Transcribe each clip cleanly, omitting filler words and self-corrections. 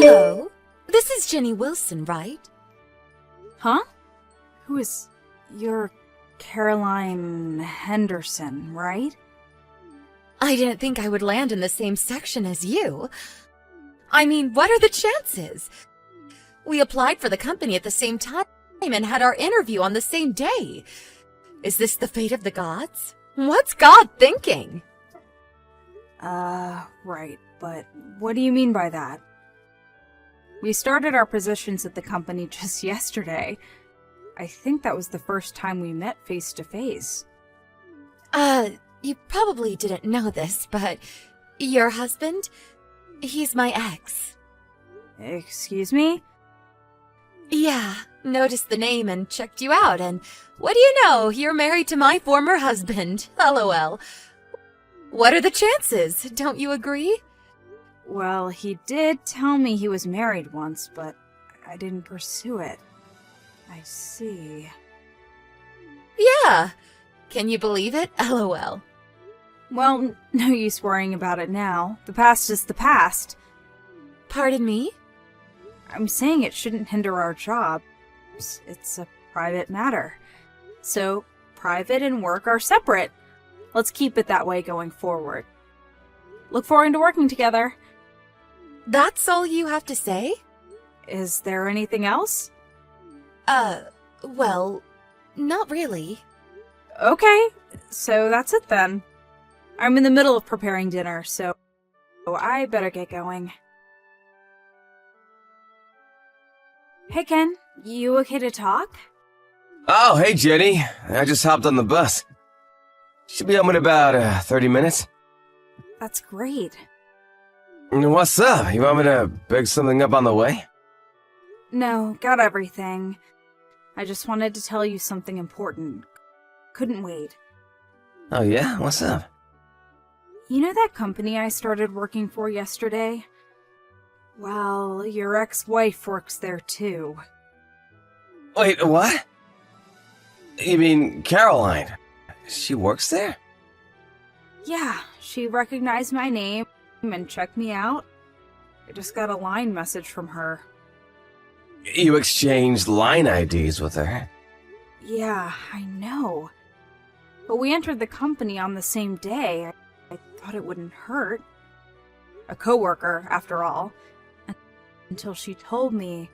Hello? This is Jenny Wilson, right? Huh? Who is... You're Caroline Henderson, right? I didn't think I would land in the same section as you. I mean, what are the chances? We applied for the company at the same time and had our interview on the same day. Is this the fate of the gods? What's God thinking? Right, but what do you mean by that? We started our positions at the company just yesterday. I think that was the first time we met face to face. You probably didn't know this, but your husband? He's my ex. Excuse me? Yeah, noticed the name and checked you out, and what do you know? You're married to my former husband. LOL. What are the chances? Don't you agree? Well, he did tell me he was married once, but I didn't pursue it. I see. Yeah. Can you believe it? LOL. Well, no use worrying about it now. The past is the past. Pardon me? I'm saying it shouldn't hinder our jobs. It's a private matter. So, private and work are separate. Let's keep it that way going forward. Look forward to working together. That's all you have to say? Is there anything else? Well, not really. Okay, so that's it then. I'm in the middle of preparing dinner, so I better get going. Hey Ken, you okay to talk? Oh, hey Jenny. I just hopped on the bus. Should be home in about 30 minutes. That's great. What's up? You want me to pick something up on the way? No, got everything. I just wanted to tell you something important. Couldn't wait. Oh yeah? What's up? You know that company I started working for yesterday? Well, your ex-wife works there too. Wait, what? You mean Caroline? She works there? Yeah, she recognized my name and checked me out. I just got a line message from her. You exchanged line IDs with her? Yeah, I know. But we entered the company on the same day. I thought it wouldn't hurt. A coworker, after all. Until she told me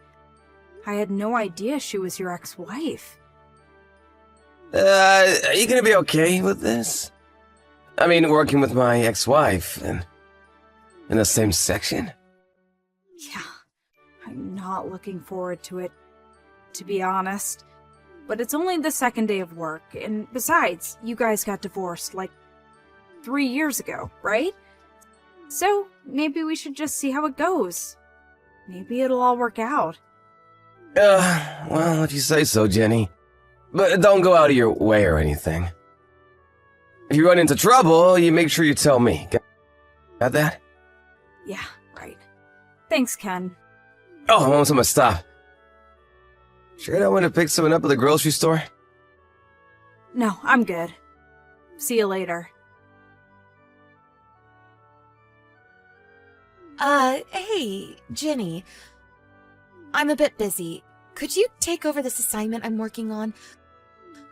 I had no idea she was your ex-wife. Are you gonna be okay with this? I mean, working with my ex-wife and in the same section? Yeah, I'm not looking forward to it, to be honest. But it's only the second day of work, and besides, you guys got divorced, like, 3 years ago, right? So, maybe we should just see how it goes. Maybe it'll all work out. Well, if you say so, Jenny. But don't go out of your way or anything. If you run into trouble, you make sure you tell me. Got that? Yeah, right. Thanks, Ken. Oh, I want someone to stop. Sure don't want to pick someone up at the grocery store? No, I'm good. See you later. Hey, Jenny. I'm a bit busy. Could you take over this assignment I'm working on?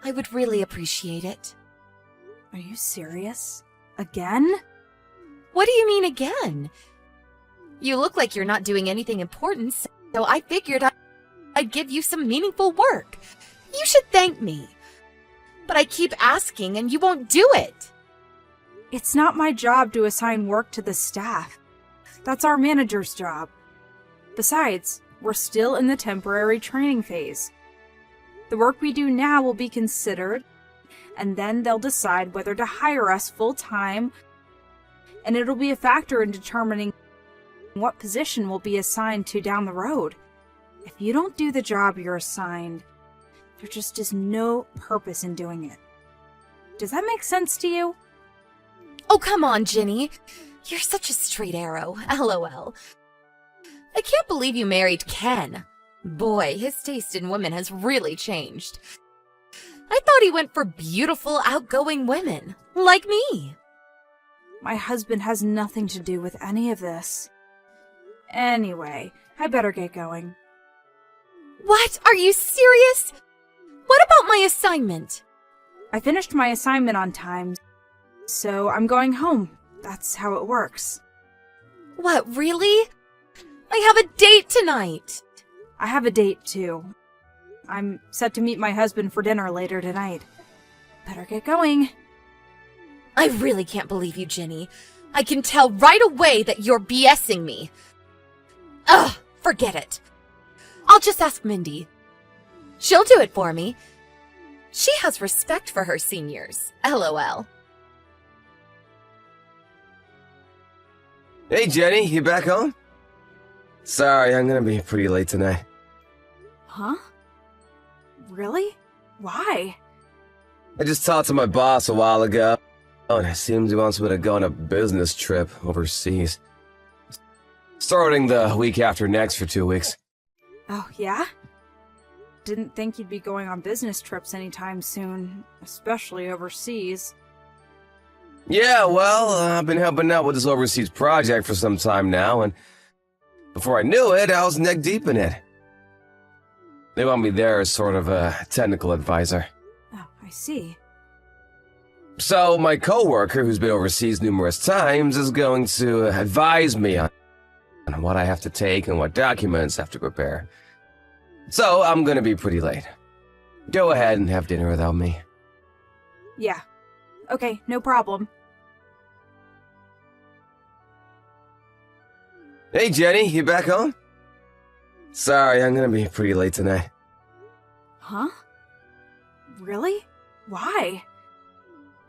I would really appreciate it. Are you serious? Again? What do you mean again? You look like you're not doing anything important, so I figured I'd give you some meaningful work. You should thank me. But I keep asking and you won't do it. It's not my job to assign work to the staff. That's our manager's job. Besides, we're still in the temporary training phase. The work we do now will be considered, and then they'll decide whether to hire us full-time, and it'll be a factor in determining what position we'll be assigned to down the road. If you don't do the job you're assigned, there just is no purpose in doing it. Does that make sense to you? Oh, come on, Jenny. You're such a straight arrow. LOL. I can't believe you married Ken. Boy, his taste in women has really changed. I thought he went for beautiful, outgoing women, like me. My husband has nothing to do with any of this. Anyway, I better get going. What? Are you serious? What about my assignment? I finished my assignment on time, so I'm going home. That's how it works. What, really? I have a date tonight. I have a date, too. I'm set to meet my husband for dinner later tonight. Better get going. I really can't believe you, Jenny. I can tell right away that you're BSing me. Ugh, forget it. I'll just ask Mindy. She'll do it for me. She has respect for her seniors. LOL. Hey, Jenny, you back home? Sorry, I'm gonna be pretty late tonight. Huh? Really? Why? I just talked to my boss a while ago, and it seems he wants me to go on a business trip overseas. Starting the week after next for 2 weeks. Oh, yeah? Didn't think you'd be going on business trips anytime soon, especially overseas. Yeah, well, I've been helping out with this overseas project for some time now, and before I knew it, I was neck deep in it. They want me there as sort of a technical advisor. Oh, I see. So my coworker, who's been overseas numerous times, is going to advise me on what I have to take and what documents I have to prepare. So I'm gonna be pretty late. Go ahead and have dinner without me. Yeah. Okay, no problem. Hey, Jenny, you back home? Sorry, I'm gonna be pretty late tonight. Huh? Really? Why?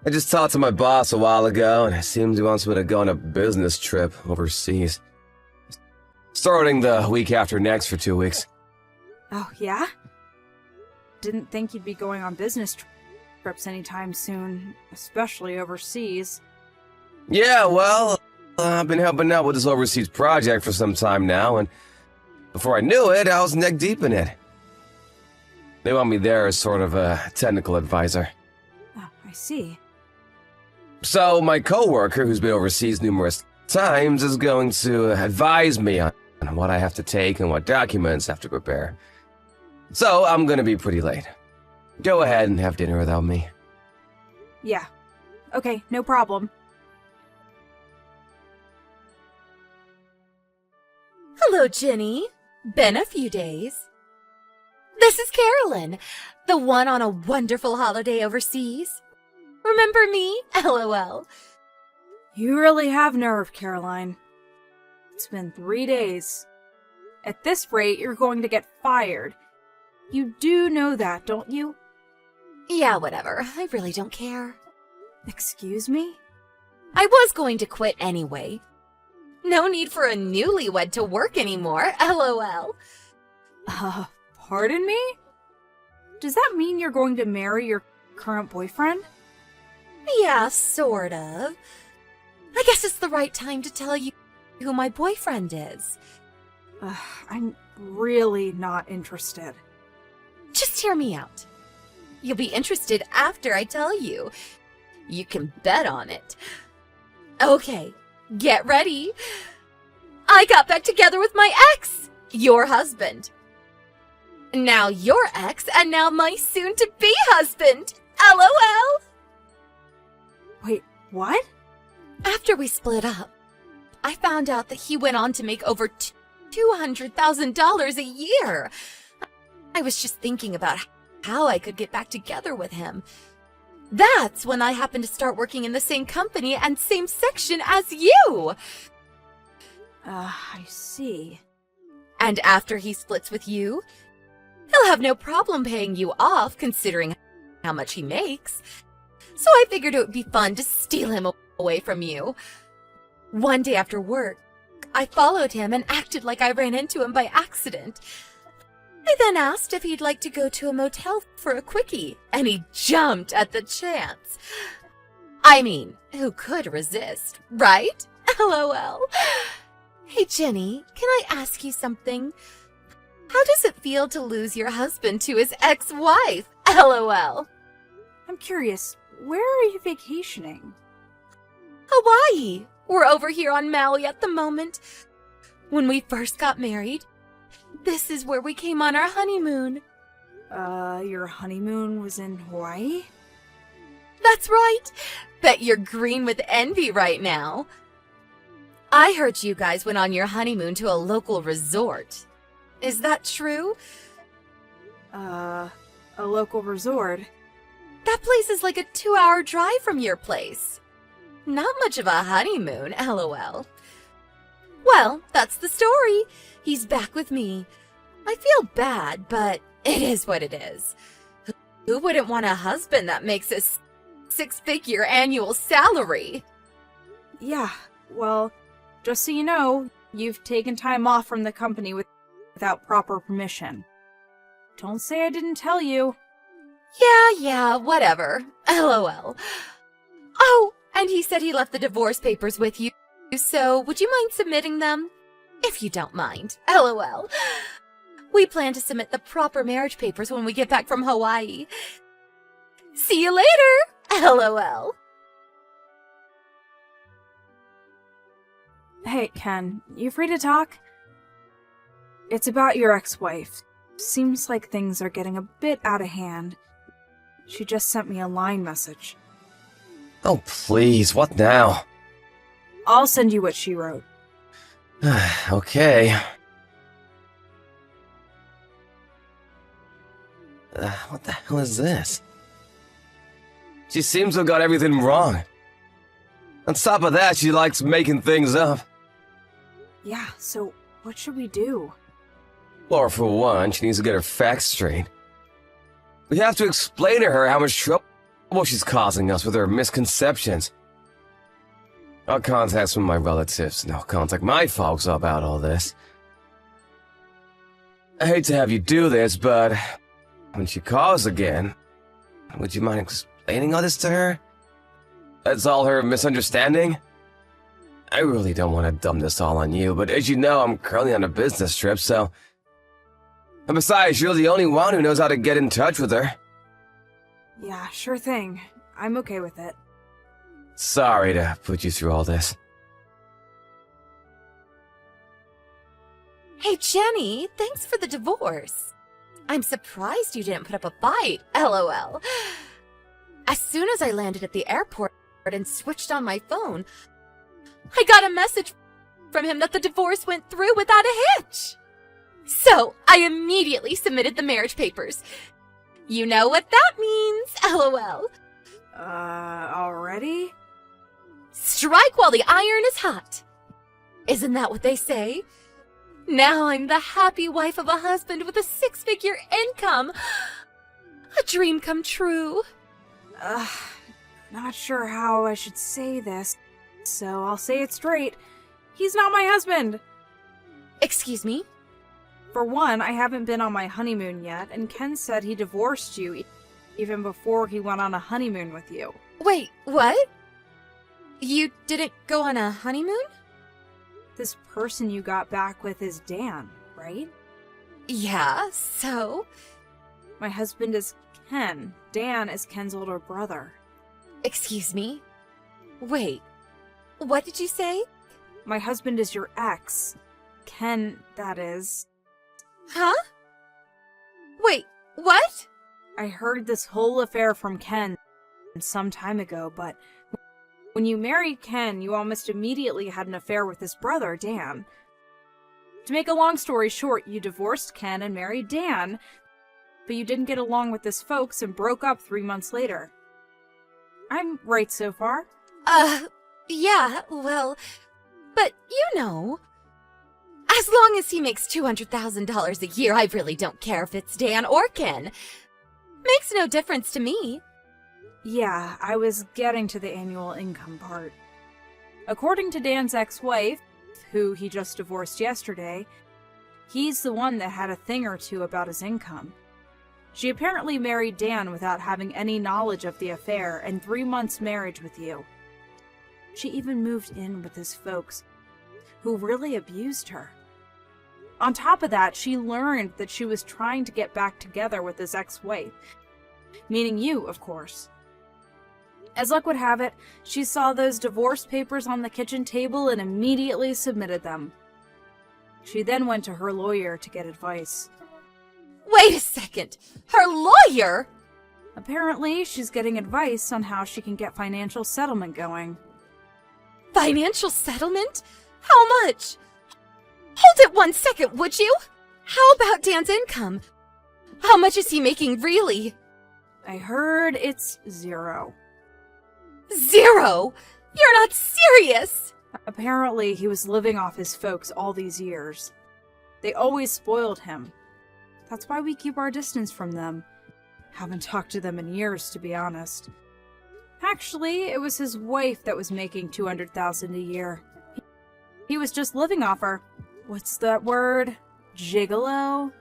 I just talked to my boss a while ago, and it seems he wants me to go on a business trip overseas. Starting the week after next for 2 weeks. Oh, yeah? Didn't think you'd be going on business trips anytime soon, especially overseas. Yeah, well, I've been helping out with this overseas project for some time now, and before I knew it, I was neck deep in it. They want me there as sort of a technical advisor. Oh, I see. So my coworker, who's been overseas numerous times, is going to advise me on what I have to take and what documents I have to prepare. So I'm gonna be pretty late. Go ahead and have dinner without me. Yeah. Okay, no problem. Hello, Jenny. Been a few days. This is Carolyn, the one on a wonderful holiday overseas. Remember me? LOL. You really have nerve, Caroline. It's been 3 days. At this rate, you're going to get fired. You do know that, don't you? Yeah, whatever. I really don't care. Excuse me? I was going to quit anyway. No need for a newlywed to work anymore. LOL. Pardon me? Does that mean you're going to marry your current boyfriend? Yeah, sort of. I guess it's the right time to tell you who my boyfriend is. I'm really not interested. Just hear me out. You'll be interested after I tell you. You can bet on it. Okay, get ready. I got back together with my ex, your husband. Now your ex, and now my soon-to-be husband. LOL. Wait, what? After we split up, I found out that he went on to make over $200,000 a year. I was just thinking about how I could get back together with him. That's when I happened to start working in the same company and same section as you. I see. And after he splits with you, he'll have no problem paying you off considering how much he makes. So I figured it would be fun to steal him away from you. One day after work, I followed him and acted like I ran into him by accident. I then asked if he'd like to go to a motel for a quickie, and he jumped at the chance. I mean, who could resist, right? LOL. Hey, Jenny, can I ask you something? How does it feel to lose your husband to his ex-wife? LOL. I'm curious, where are you vacationing? Hawaii. We're over here on Maui at the moment. When we first got married, this is where we came on our honeymoon. Your honeymoon was in Hawaii? That's right. Bet you're green with envy right now. I heard you guys went on your honeymoon to a local resort. Is that true? A local resort? That place is like a 2-hour drive from your place. Not much of a honeymoon, lol. Well, that's the story. He's back with me. I feel bad, but it is what it is. Who wouldn't want a husband that makes a 6-figure annual salary? Yeah, well, just so you know, you've taken time off from the company without proper permission. Don't say I didn't tell you. Yeah, whatever. LOL. Oh, and he said he left the divorce papers with you, so would you mind submitting them? If you don't mind. LOL. We plan to submit the proper marriage papers when we get back from Hawaii. See you later. LOL. Hey, Ken, you free to talk? It's about your ex-wife. Seems like things are getting a bit out of hand. She just sent me a line message. Oh, please, what now? I'll send you what she wrote. Okay. What the hell is this? She seems to have got everything wrong. On top of that, she likes making things up. Yeah, so what should we do? Or for one, she needs to get her facts straight. We have to explain to her how much trouble she's causing us with her misconceptions. I'll contact some of my relatives, and I'll contact my folks about all this. I hate to have you do this, but when she calls again, would you mind explaining all this to her? That's all her misunderstanding? I really don't want to dump this all on you, but as you know, I'm currently on a business trip, so... And besides, you're the only one who knows how to get in touch with her. Yeah, sure thing. I'm okay with it. Sorry to put you through all this. Hey, Jenny, thanks for the divorce. I'm surprised you didn't put up a fight, LOL. As soon as I landed at the airport and switched on my phone, I got a message from him that the divorce went through without a hitch. So, I immediately submitted the marriage papers. You know what that means, LOL. Already? Strike while the iron is hot. Isn't that what they say? Now I'm the happy wife of a husband with a 6-figure income. A dream come true. Not sure how I should say this, so I'll say it straight. He's not my husband! Excuse me? For one, I haven't been on my honeymoon yet, and Ken said he divorced you even before he went on a honeymoon with you. Wait, what? You didn't go on a honeymoon? This person you got back with is Dan, right? Yeah, so? My husband is Ken. Dan is Ken's older brother. Excuse me? Wait, what did you say? My husband is your ex. Ken, that is. Huh? Wait, what? I heard this whole affair from Ken some time ago, but when you married Ken, you almost immediately had an affair with his brother, Dan. To make a long story short, you divorced Ken and married Dan, but you didn't get along with his folks and broke up 3 months later. I'm right so far? Yeah, well, but you know, as long as he makes $200,000 a year, I really don't care if it's Dan or Ken. Makes no difference to me. Yeah, I was getting to the annual income part. According to Dan's ex-wife, who he just divorced yesterday, he's the one that had a thing or two about his income. She apparently married Dan without having any knowledge of the affair and 3 months marriage with you. She even moved in with his folks, who really abused her. On top of that, she learned that she was trying to get back together with his ex-wife, meaning you, of course. As luck would have it, she saw those divorce papers on the kitchen table and immediately submitted them. She then went to her lawyer to get advice. Wait a second! Her lawyer? Apparently, she's getting advice on how she can get financial settlement going. Financial settlement? How much? Hold it 1 second, would you? How about Dan's income? How much is he making really? I heard it's 0. 0? You're not serious! Apparently, he was living off his folks all these years. They always spoiled him. That's why we keep our distance from them. Haven't talked to them in years, to be honest. Actually, it was his wife that was making $200,000 a year. He was just living off her. What's that word? Gigolo?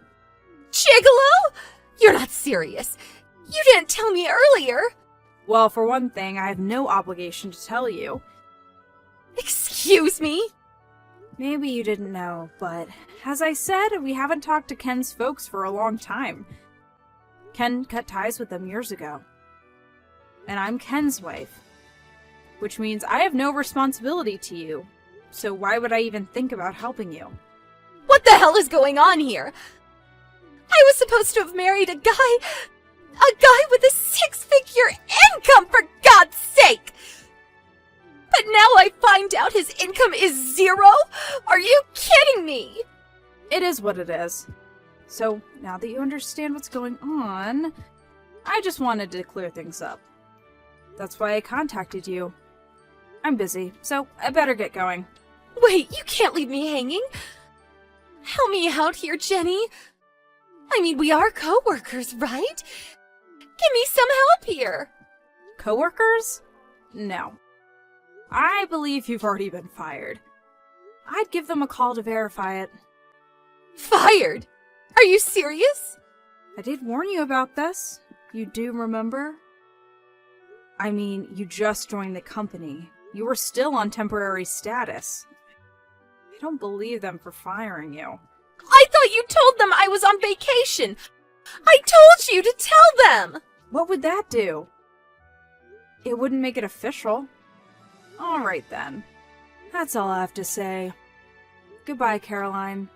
Gigolo? You're not serious. You didn't tell me earlier. Well, for one thing, I have no obligation to tell you. Excuse me? Maybe you didn't know, but as I said, we haven't talked to Ken's folks for a long time. Ken cut ties with them years ago. And I'm Ken's wife. Which means I have no responsibility to you. So why would I even think about helping you? What the hell is going on here? I was supposed to have married a guy with a 6-figure income, for God's sake! But now I find out his income is 0? Are you kidding me? It is what it is. So, now that you understand what's going on, I just wanted to clear things up. That's why I contacted you. I'm busy, so I better get going. Wait, you can't leave me hanging. Help me out here, Jenny. I mean, we are co-workers, right? Give me some help here. Coworkers? No. I believe you've already been fired. I'd give them a call to verify it. Fired? Are you serious? I did warn you about this. You do remember? I mean, you just joined the company. You were still on temporary status. I don't believe them for firing you. I thought you told them I was on vacation. I told you to tell them. What would that do? It wouldn't make it official. All right then. That's all I have to say. Goodbye, Caroline.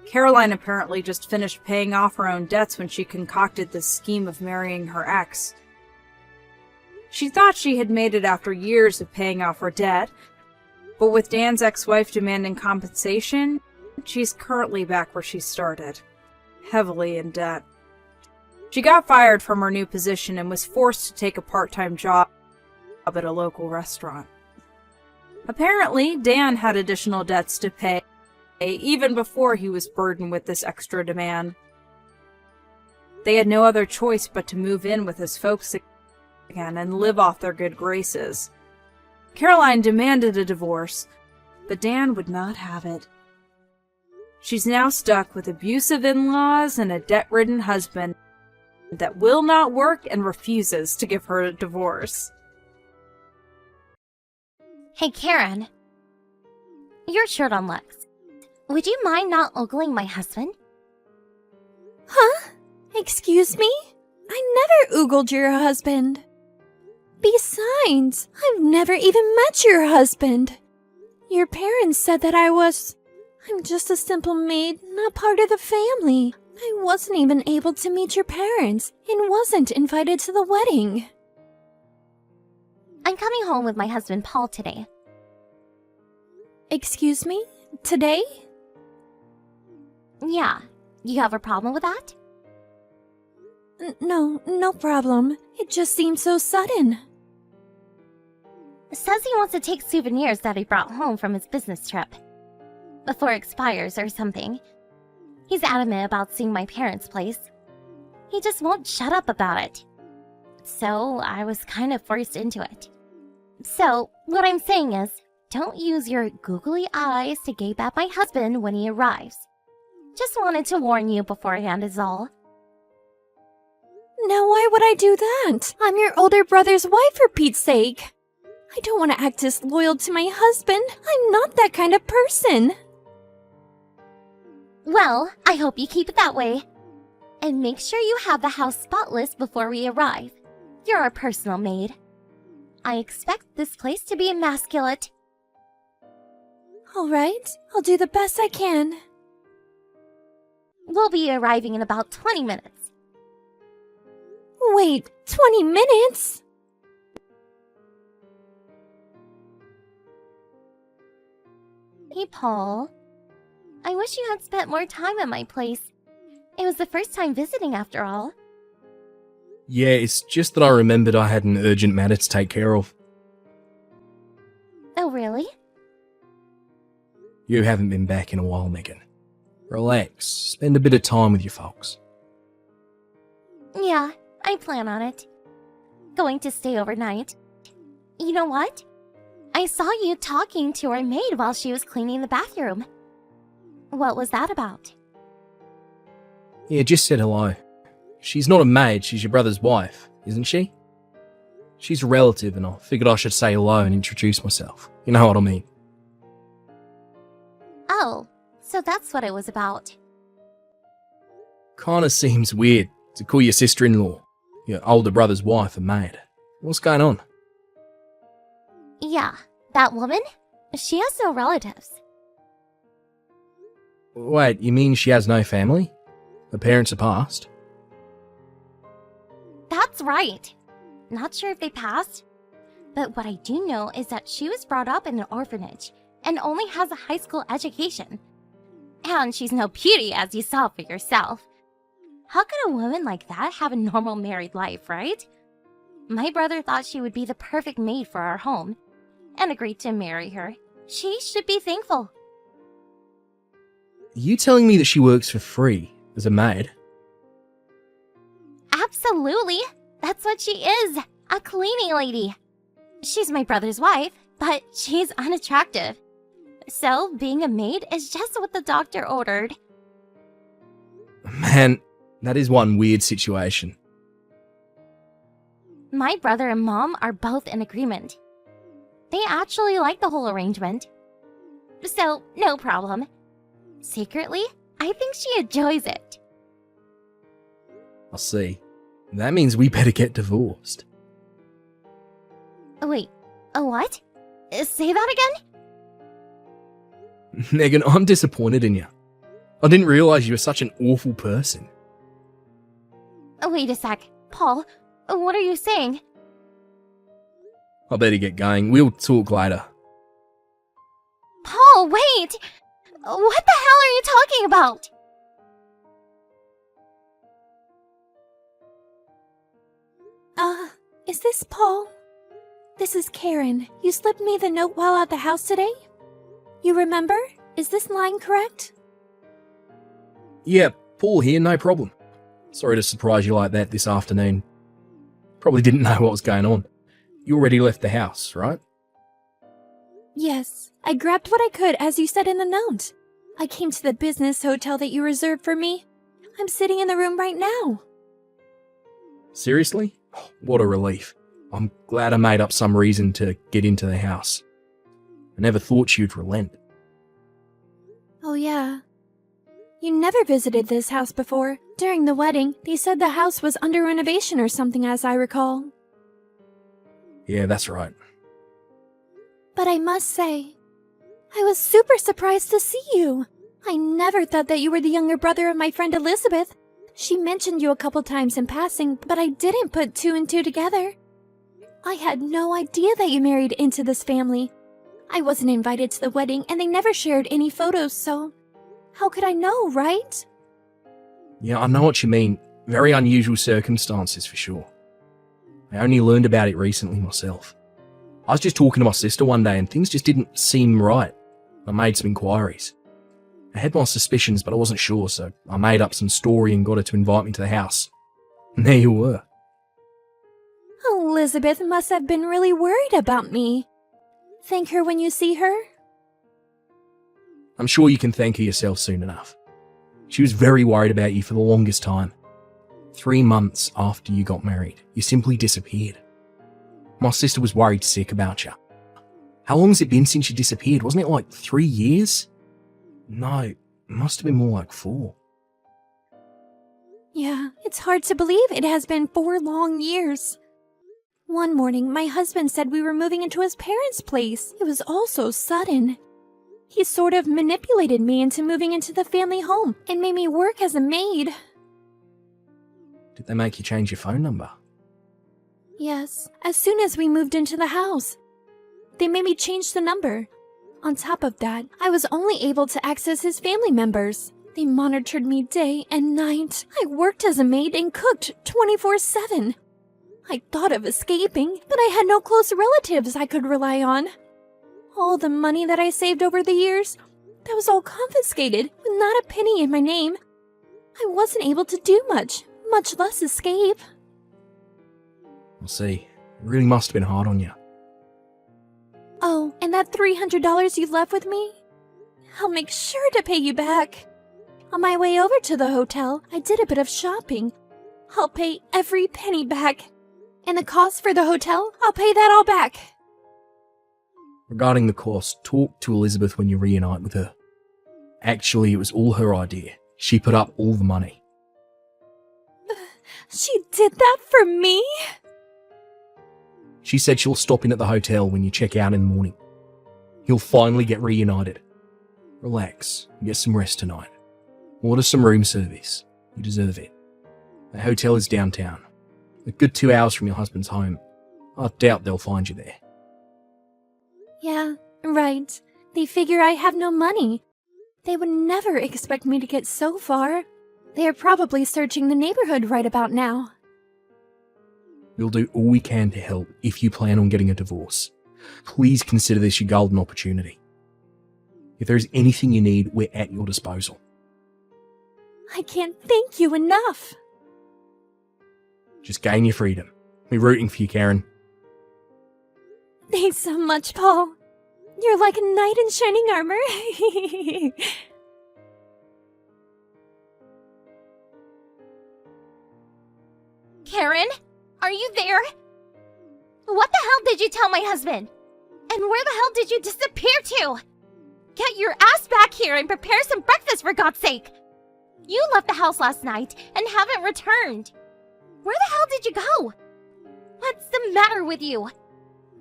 Caroline apparently just finished paying off her own debts when she concocted this scheme of marrying her ex. She thought she had made it after years of paying off her debt, but with Dan's ex-wife demanding compensation, she's currently back where she started, heavily in debt. She got fired from her new position and was forced to take a part-time job at a local restaurant. Apparently, Dan had additional debts to pay, even before he was burdened with this extra demand. They had no other choice but to move in with his folks again and live off their good graces. Caroline demanded a divorce, but Dan would not have it. She's now stuck with abusive in-laws and a debt-ridden husband that will not work and refuses to give her a divorce. Hey, Karen. Your shirt on Lex. Would you mind not ogling my husband? Huh? Excuse me? I never oogled your husband. Besides, I've never even met your husband. Your parents said that I'm just a simple maid, not part of the family. I wasn't even able to meet your parents and wasn't invited to the wedding. I'm coming home with my husband Paul today. Excuse me? Today? Yeah, you have a problem with that? No problem. It just seemed so sudden. Says he wants to take souvenirs that he brought home from his business trip. Before it expires or something. He's adamant about seeing my parents' place. He just won't shut up about it. So I was kind of forced into it. So, what I'm saying is, don't use your googly eyes to gape at my husband when he arrives. Just wanted to warn you beforehand is all. Now why would I do that? I'm your older brother's wife, for Pete's sake. I don't want to act disloyal to my husband. I'm not that kind of person. Well, I hope you keep it that way. And make sure you have the house spotless before we arrive. You're our personal maid. I expect this place to be immaculate. All right, I'll do the best I can. We'll be arriving in about 20 minutes. Wait, 20 minutes? Hey, Paul. I wish you had spent more time at my place. It was the first time visiting after all. Yeah, it's just that I remembered I had an urgent matter to take care of. Oh, really? You haven't been back in a while, Megan. Relax, spend a bit of time with your folks. Yeah, I plan on it. Going to stay overnight. You know what? I saw you talking to our maid while she was cleaning the bathroom. What was that about? Yeah, just said hello. She's not a maid, she's your brother's wife, isn't she? She's a relative and I figured I should say hello and introduce myself. You know what I mean? Oh, so that's what it was about. Kinda seems weird to call your sister-in-law, your older brother's wife, a maid. What's going on? Yeah, that woman? She has no relatives. Wait, you mean she has no family? Her parents are passed? That's right. Not sure if they passed, but what I do know is that she was brought up in an orphanage and only has a high school education. And she's no beauty, as you saw for yourself. How could a woman like that have a normal married life, right? My brother thought she would be the perfect maid for our home and agreed to marry her. She should be thankful. Are you telling me that she works for free as a maid? Absolutely. That's what she is. A cleaning lady. She's my brother's wife, but she's unattractive. So, being a maid is just what the doctor ordered. Man, that is one weird situation. My brother and mom are both in agreement. They actually like the whole arrangement. So, no problem. Secretly, I think she enjoys it. I see. That means we better get divorced. Wait, what? Say that again? Megan, I'm disappointed in you. I didn't realise you were such an awful person. Wait a sec. Paul, what are you saying? I better get going. We'll talk later. Paul, wait! What the hell are you talking about? Is this Paul? This is Karen. You slipped me the note while at the house today? You remember? Is this line correct? Yeah, Paul here, no problem. Sorry to surprise you like that this afternoon. Probably didn't know what was going on. You already left the house, right? Yes, I grabbed what I could as you said in the note. I came to the business hotel that you reserved for me. I'm sitting in the room right now. Seriously? What a relief. I'm glad I made up some reason to get into the house. I never thought you'd relent. Oh yeah. You never visited this house before. During the wedding, they said the house was under renovation or something, as I recall. Yeah, that's right. But I must say, I was super surprised to see you. I never thought that you were the younger brother of my friend Elizabeth. She mentioned you a couple times in passing, but I didn't put two and two together. I had no idea that you married into this family. I wasn't invited to the wedding, and they never shared any photos, so how could I know, right? Yeah, I know what you mean. Very unusual circumstances for sure. I only learned about it recently myself. I was just talking to my sister one day and things just didn't seem right. I made some inquiries. I had my suspicions, but I wasn't sure, so I made up some story and got her to invite me to the house. And there you were. Elizabeth must have been really worried about me. Thank her when you see her? I'm sure you can thank her yourself soon enough. She was very worried about you for the longest time. 3 months after you got married, you simply disappeared. My sister was worried sick about you. How long has it been since you disappeared? Wasn't it like 3 years? No, it must have been more like 4. Yeah, it's hard to believe it has been 4 long years. One morning, my husband said we were moving into his parents' place. It was all so sudden. He sort of manipulated me into moving into the family home and made me work as a maid. Did they make you change your phone number? Yes, as soon as we moved into the house. They made me change the number. On top of that, I was only able to access his family members. They monitored me day and night. I worked as a maid and cooked 24/7. I thought of escaping, but I had no close relatives I could rely on. All the money that I saved over the years, that was all confiscated with not a penny in my name. I wasn't able to do much less escape. I'll see. It really must have been hard on you. Oh, and that $300 you left with me? I'll make sure to pay you back. On my way over to the hotel, I did a bit of shopping. I'll pay every penny back. And the cost for the hotel, I'll pay that all back. Regarding the cost, talk to Elizabeth when you reunite with her. Actually, it was all her idea. She put up all the money. She did that for me? She said she'll stop in at the hotel when you check out in the morning. You'll finally get reunited. Relax and get some rest tonight. Order some room service. You deserve it. The hotel is downtown. A good 2 hours from your husband's home. I doubt they'll find you there. Yeah, right. They figure I have no money. They would never expect me to get so far. They are probably searching the neighborhood right about now. We'll do all we can to help if you plan on getting a divorce. Please consider this your golden opportunity. If there is anything you need, we're at your disposal. I can't thank you enough. Just gain your freedom. We're rooting for you, Karen. Thanks so much, Paul. You're like a knight in shining armor. Karen, are you there? What the hell did you tell my husband? And where the hell did you disappear to? Get your ass back here and prepare some breakfast, for God's sake! You left the house last night and haven't returned. Where the hell did you go? What's the matter with you?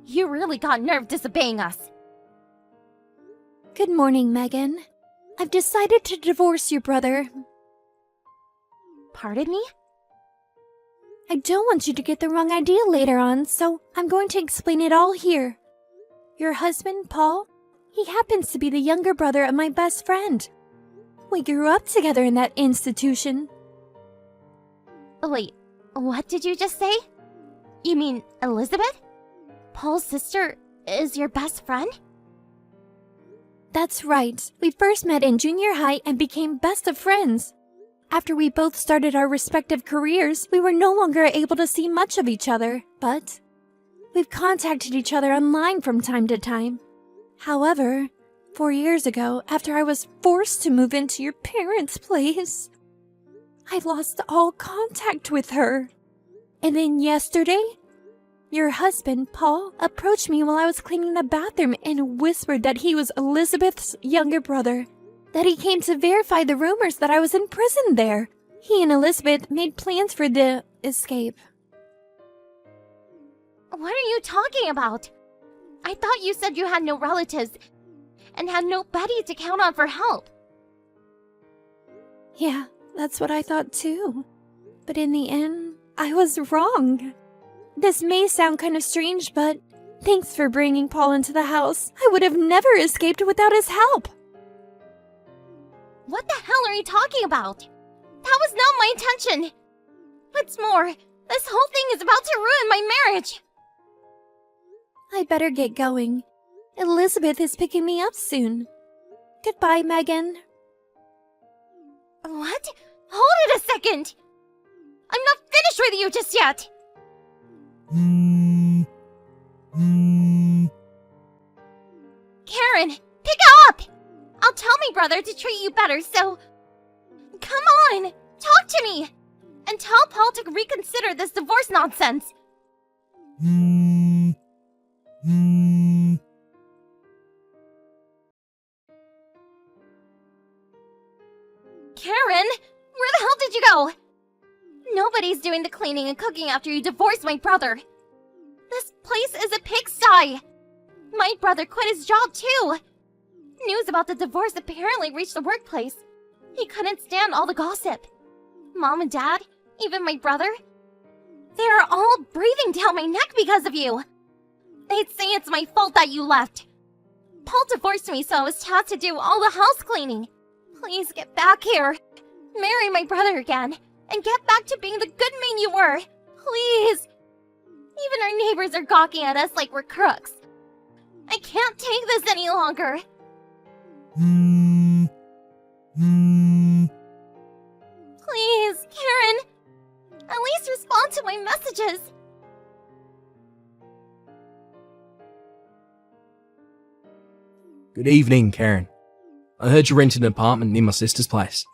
You really got nerve disobeying us. Good morning, Megan. I've decided to divorce your brother. Pardon me? I don't want you to get the wrong idea later on, so I'm going to explain it all here. Your husband, Paul, he happens to be the younger brother of my best friend. We grew up together in that institution. Wait, what did you just say? You mean Elizabeth? Paul's sister is your best friend? That's right. We first met in junior high and became best of friends. After we both started our respective careers, we were no longer able to see much of each other, but we've contacted each other online from time to time. However, 4 years ago, after I was forced to move into your parents' place, I lost all contact with her. And then yesterday, your husband, Paul, approached me while I was cleaning the bathroom and whispered that he was Elizabeth's younger brother, that he came to verify the rumors that I was in prison there. He and Elizabeth made plans for the escape. What are you talking about? I thought you said you had no relatives and had nobody to count on for help. Yeah, that's what I thought too. But in the end, I was wrong. This may sound kind of strange, but thanks for bringing Paul into the house. I would have never escaped without his help. What the hell are you talking about? That was not my intention. What's more, this whole thing is about to ruin my marriage. I better get going. Elizabeth is picking me up soon. Goodbye, Megan. What? Hold it a second! I'm not finished with you just yet! Karen, pick up! I'll tell my brother to treat you better, so... Come on, talk to me! And tell Paul to reconsider this divorce nonsense! Karen, where the hell did you go? Nobody's doing the cleaning and cooking after you divorced my brother. This place is a pigsty. My brother quit his job too. New news about the divorce apparently reached the workplace, he couldn't stand all the gossip. Mom and Dad, even my brother, they are all breathing down my neck because of you. They'd say it's my fault that you left. Paul divorced me, so I was tasked to do all the house cleaning. Please get back here. Marry my brother again, and get back to being the good man you were. Please. Even our neighbors are gawking at us like we're crooks. I can't take this any longer. Please, Karen. At least respond to my messages. Good evening, Karen. I heard you rented an apartment near my sister's place.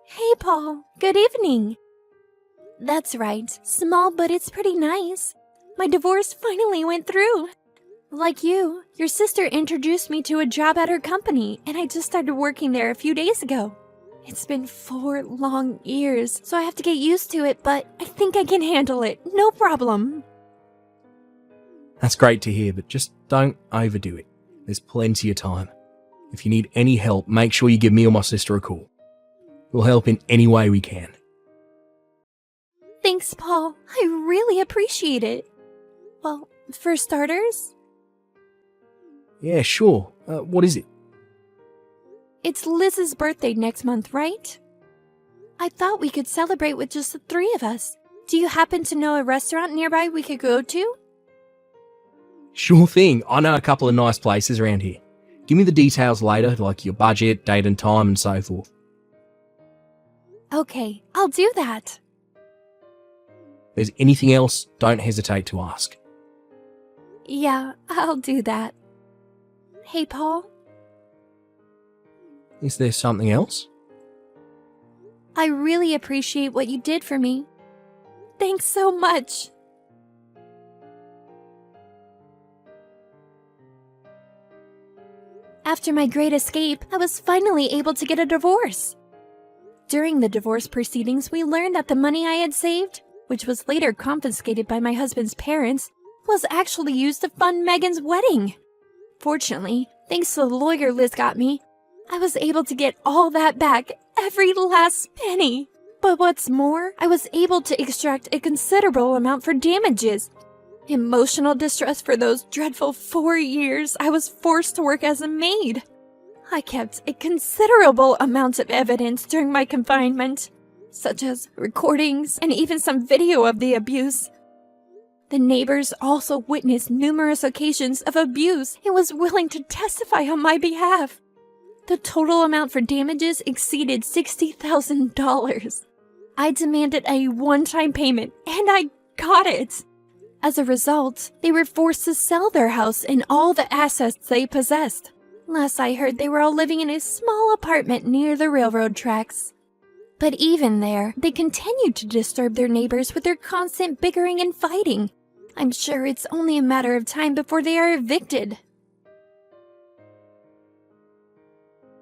Hey, Paul. Good evening. That's right. Small, but it's pretty nice. My divorce finally went through. Like you, your sister introduced me to a job at her company, and I just started working there a few days ago. It's been 4 long years, so I have to get used to it, but I think I can handle it. No problem. That's great to hear, but just don't overdo it. There's plenty of time. If you need any help, make sure you give me or my sister a call. We'll help in any way we can. Thanks, Paul. I really appreciate it. Well, for starters, Yeah, sure. What is it? it's Liz's birthday next month, right? I thought we could celebrate with just the 3 of us. Do you happen to know a restaurant nearby we could go to? Sure thing. I know a couple of nice places around here. Give me the details later, like your budget, date and time, and so forth. Okay, I'll do that. If there's anything else, don't hesitate to ask. Yeah, I'll do that. Hey, Paul, Is there something else? I really appreciate what you did for me. Thanks so much. After my great escape, I was finally able to get a divorce. During the divorce proceedings, we learned that the money I had saved, which was later confiscated by my husband's parents, was actually used to fund Megan's wedding. Fortunately, thanks to the lawyer Liz got me, I was able to get all that back, every last penny. But what's more, I was able to extract a considerable amount for damages. Emotional distress for those dreadful 4 years I was forced to work as a maid. I kept a considerable amount of evidence during my confinement, such as recordings and even some video of the abuse. The neighbors also witnessed numerous occasions of abuse and was willing to testify on my behalf. The total amount for damages exceeded $60,000. I demanded a one-time payment, and I got it. As a result, they were forced to sell their house and all the assets they possessed. Last I heard, they were all living in a small apartment near the railroad tracks. But even there, they continued to disturb their neighbors with their constant bickering and fighting. I'm sure it's only a matter of time before they are evicted.